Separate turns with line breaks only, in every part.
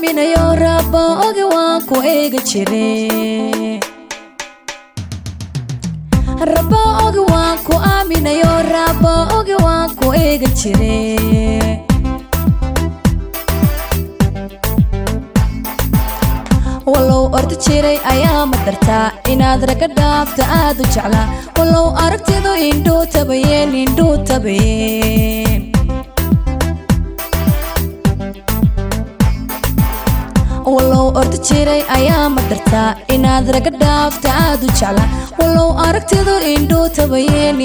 aaminayo rabba ogi waan ku eega jiray rabba ogi waan ku aaminayo rabba ogi waan ku eega jiray wallow ordi jiray ayaa ma dartaa inaad raga dhaafta aad u jeclaa wallow aragtidu indhuu tabayeen wallow ordi jiray ayaa ma dartaa inaad raga dhaafta aad u jeclaa wallow aragtidu indhuu tabayeen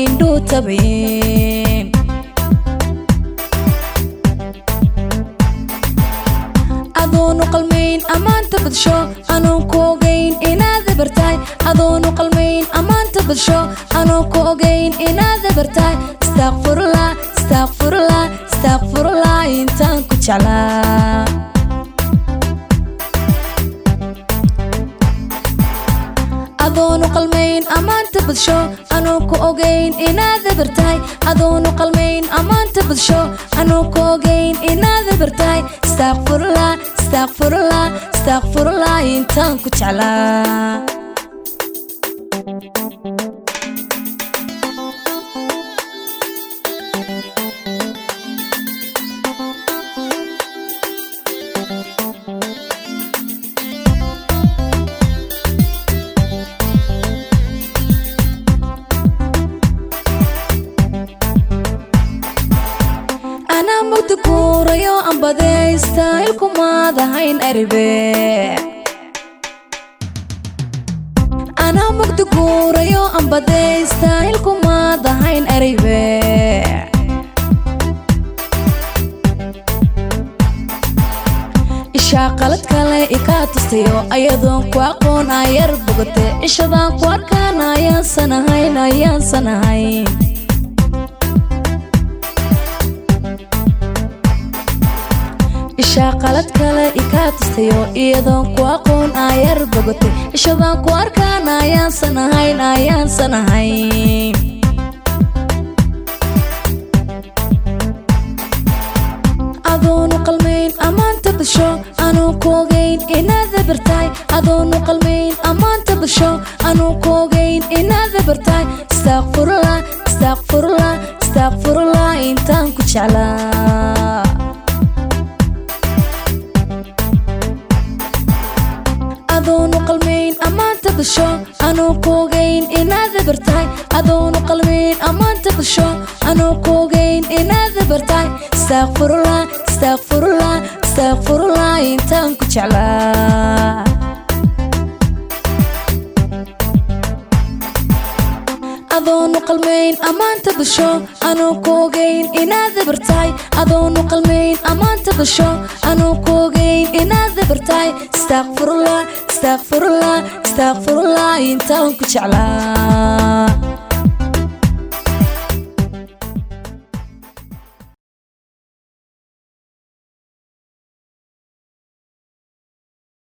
adoonu qalmayn amaanta badsho anuu ku ogayn inaad bartaay adoonu qalmayn amaanta badsho anuu ku ogayn inaad bartaay astaghfirullah astaghfirullah astaghfirullah intaan ku jeclaa adoonu qalmayn amaanta badsho anuu ku ogayn inaad bartaay adoonu qalmayn amaanta badsho anuu ku ogayn inaad bartaay astaghfirullah astaghfirullah astaghfirullah intaan ku jeclaa mudkuurayo ambadaysta ilkumaadahayn aribe ana mudkuurayo ambadaysta ilkumaadahayn aribe isha qalad kale ika tustayo ayadoon ku aqoon ayar bogate ishadaan ku arkaan ayaan sanahayn isha qalad kale ika tustayo iyadoon ku aqoon ayar bogate ishadaan ku arkaan ayaan sanahayn adoonu qalmayn amaanta badsho anuu ku ogayn inaad bartaay adoonu qalmayn amaanta badsho anuu ku ogayn inaad bartaay astaghfirullah astaghfirullah astaghfirullah intaan ku jeclaa adoonu qalmayn amaanta badsho anuu ku ogayn inaad bartaay adoonu qalmayn amaanta badsho anuu ku ogayn inaad bartaay astaghfirullah astaghfirullah astaghfirullah intaan ku jeclaa adoonu qalmayn amaanta badsho anuu ku ogayn inaad bartaay adoonu qalmayn amaanta badsho anuu ku ogayn inaad bartaay astaghfirullah astaghfirullah astaghfirullah intaan ku jeclaa